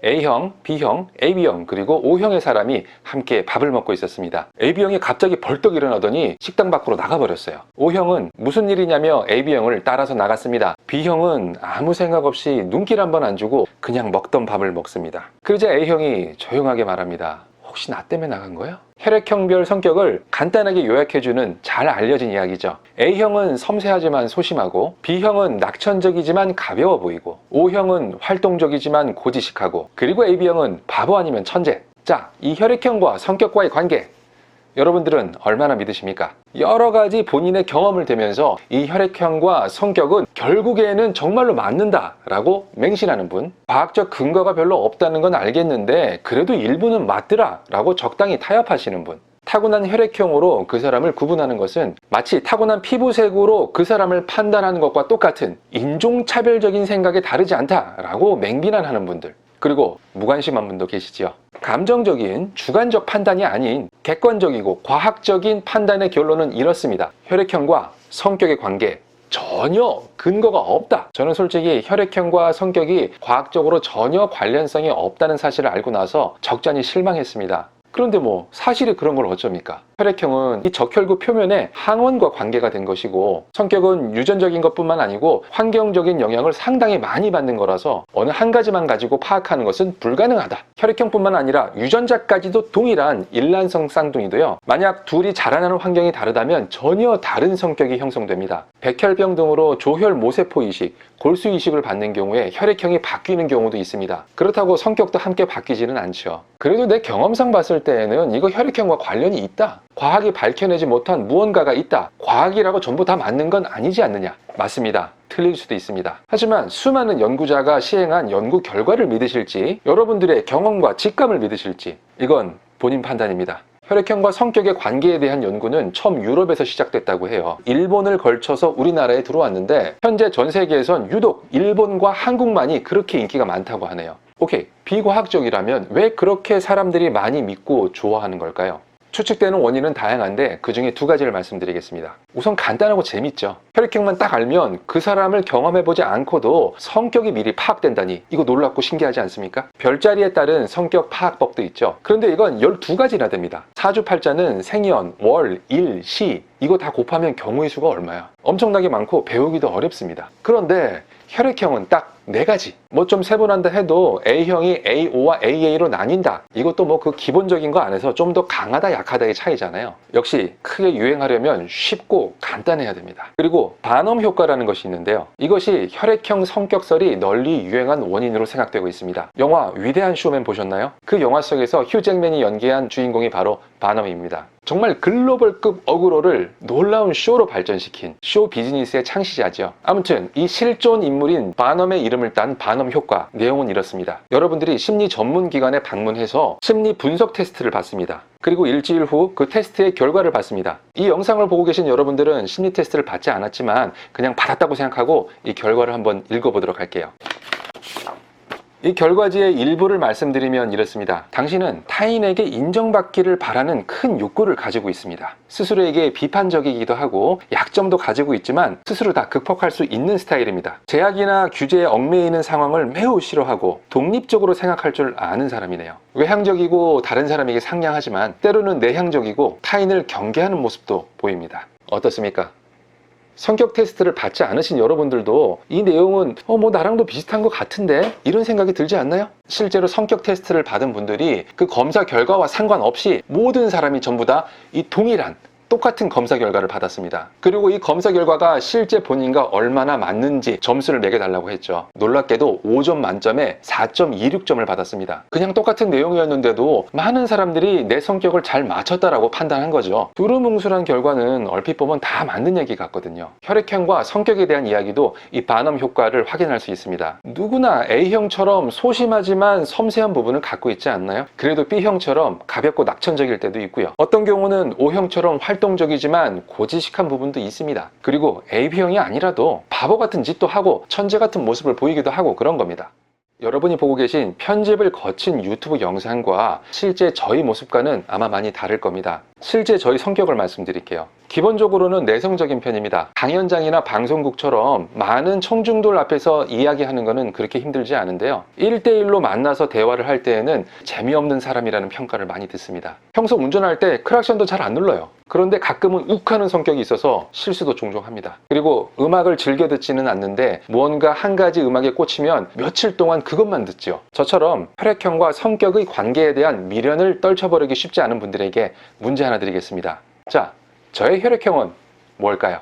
A형, B형, AB형 그리고 O형의 사람이 함께 밥을 먹고 있었습니다. AB형이 갑자기 벌떡 일어나더니 식당 밖으로 나가버렸어요. O형은 무슨 일이냐며 AB형을 따라서 나갔습니다. B형은 아무 생각 없이 눈길 한번 안 주고 그냥 먹던 밥을 먹습니다. 그러자 A형이 조용하게 말합니다. 혹시 나 때문에 나간 거야? 혈액형별 성격을 간단하게 요약해주는 잘 알려진 이야기죠. A형은 섬세하지만 소심하고, B형은 낙천적이지만 가벼워 보이고, O형은 활동적이지만 고지식하고, 그리고 AB형은 바보 아니면 천재. 자, 이 혈액형과 성격과의 관계, 여러분들은 얼마나 믿으십니까? 여러 가지 본인의 경험을 대면서 이 혈액형과 성격은 결국에는 정말로 맞는다라고 맹신하는 분, 과학적 근거가 별로 없다는 건 알겠는데 그래도 일부는 맞더라라고 적당히 타협하시는 분, 타고난 혈액형으로 그 사람을 구분하는 것은 마치 타고난 피부색으로 그 사람을 판단하는 것과 똑같은 인종차별적인 생각에 다르지 않다라고 맹비난하는 분들, 그리고 무관심한 분도 계시지요. 감정적인 주관적 판단이 아닌 객관적이고 과학적인 판단의 결론은 이렇습니다. 혈액형과 성격의 관계 전혀 근거가 없다. 저는 솔직히 혈액형과 성격이 과학적으로 전혀 관련성이 없다는 사실을 알고 나서 적잖이 실망했습니다. 그런데 뭐 사실이 그런 걸 어쩝니까? 혈액형은 이 적혈구 표면에 항원과 관계가 된 것이고, 성격은 유전적인 것뿐만 아니고 환경적인 영향을 상당히 많이 받는 거라서 어느 한 가지만 가지고 파악하는 것은 불가능하다. 혈액형뿐만 아니라 유전자까지도 동일한 일란성 쌍둥이도요, 만약 둘이 자라나는 환경이 다르다면 전혀 다른 성격이 형성됩니다. 백혈병 등으로 조혈 모세포 이식, 골수 이식을 받는 경우에 혈액형이 바뀌는 경우도 있습니다. 그렇다고 성격도 함께 바뀌지는 않죠. 그래도 내 경험상 봤을 때에는 이거 혈액형과 관련이 있다. 과학이 밝혀내지 못한 무언가가 있다. 과학이라고 전부 다 맞는 건 아니지 않느냐? 맞습니다. 틀릴 수도 있습니다. 하지만 수많은 연구자가 시행한 연구 결과를 믿으실지, 여러분들의 경험과 직감을 믿으실지, 이건 본인 판단입니다. 혈액형과 성격의 관계에 대한 연구는 처음 유럽에서 시작됐다고 해요. 일본을 걸쳐서 우리나라에 들어왔는데 현재 전 세계에선 유독 일본과 한국만이 그렇게 인기가 많다고 하네요. 오케이, 비과학적이라면 왜 그렇게 사람들이 많이 믿고 좋아하는 걸까요? 추측되는 원인은 다양한데 그 중에 두 가지를 말씀드리겠습니다. 우선 간단하고 재밌죠. 혈액형만 딱 알면 그 사람을 경험해보지 않고도 성격이 미리 파악된다니, 이거 놀랍고 신기하지 않습니까? 별자리에 따른 성격 파악법도 있죠. 그런데 이건 12가지나 됩니다. 사주팔자는 생연, 월, 일, 시 이거 다 곱하면 경우의 수가 얼마야? 엄청나게 많고 배우기도 어렵습니다. 그런데 혈액형은 딱 4가지. 뭐 좀 세분한다 해도 A형이 AO와 AA로 나뉜다. 이것도 뭐 그 기본적인 거 안에서 좀 더 강하다 약하다의 차이잖아요. 역시 크게 유행하려면 쉽고 간단해야 됩니다. 그리고 반엄 효과라는 것이 있는데요. 이것이 혈액형 성격설이 널리 유행한 원인으로 생각되고 있습니다. 영화 위대한 쇼맨 보셨나요? 그 영화 속에서 휴 잭맨이 연기한 주인공이 바로 반엄입니다. 정말 글로벌급 어그로를 놀라운 쇼로 발전시킨 쇼 비즈니스의 창시자죠. 아무튼 이 실존 인물인 반엄의 이름을 딴 반엄 효과, 내용은 이렇습니다. 여러분들이 심리 전문기관에 방문해서 심리 분석 테스트를 받습니다. 그리고 일주일 후 그 테스트의 결과를 받습니다. 이 영상을 보고 계신 여러분들은 심리 테스트를 받지 않았지만 그냥 받았다고 생각하고 이 결과를 한번 읽어보도록 할게요. 이 결과지의 일부를 말씀드리면 이렇습니다. 당신은 타인에게 인정받기를 바라는 큰 욕구를 가지고 있습니다. 스스로에게 비판적이기도 하고 약점도 가지고 있지만 스스로 다 극복할 수 있는 스타일입니다. 제약이나 규제에 얽매이는 상황을 매우 싫어하고 독립적으로 생각할 줄 아는 사람이네요. 외향적이고 다른 사람에게 상냥하지만 때로는 내향적이고 타인을 경계하는 모습도 보입니다. 어떻습니까? 성격 테스트를 받지 않으신 여러분들도 이 내용은 뭐 나랑도 비슷한 것 같은데 이런 생각이 들지 않나요? 실제로 성격 테스트를 받은 분들이 그 검사 결과와 상관없이 모든 사람이 전부 다 이 동일한 똑같은 검사 결과를 받았습니다. 그리고 이 검사 결과가 실제 본인과 얼마나 맞는지 점수를 매겨달라고 했죠. 놀랍게도 5점 만점에 4.26점을 받았습니다. 그냥 똑같은 내용이었는데도 많은 사람들이 내 성격을 잘 맞췄다라고 판단한 거죠. 두루뭉술한 결과는 얼핏 보면 다 맞는 얘기 같거든요. 혈액형과 성격에 대한 이야기도 이 반엄 효과를 확인할 수 있습니다. 누구나 A형처럼 소심하지만 섬세한 부분을 갖고 있지 않나요? 그래도 B형처럼 가볍고 낙천적일 때도 있고요. 어떤 경우는 O형처럼 활동적이지만 고지식한 부분도 있습니다. 그리고 AB형이 아니라도 바보 같은 짓도 하고 천재 같은 모습을 보이기도 하고 그런 겁니다. 여러분이 보고 계신 편집을 거친 유튜브 영상과 실제 저희 모습과는 아마 많이 다를 겁니다. 실제 저희 성격을 말씀드릴게요. 기본적으로는 내성적인 편입니다. 강연장이나 방송국처럼 많은 청중들 앞에서 이야기하는 것은 그렇게 힘들지 않은데요. 1대1로 만나서 대화를 할 때에는 재미없는 사람이라는 평가를 많이 듣습니다. 평소 운전할 때 크락션도 잘 안 눌러요. 그런데 가끔은 욱하는 성격이 있어서 실수도 종종 합니다. 그리고 음악을 즐겨 듣지는 않는데 무언가 한 가지 음악에 꽂히면 며칠 동안 그것만 듣죠. 저처럼 혈액형과 성격의 관계에 대한 미련을 떨쳐버리기 쉽지 않은 분들에게 문제 하나 드리겠습니다. 자, 저의 혈액형은 뭘까요?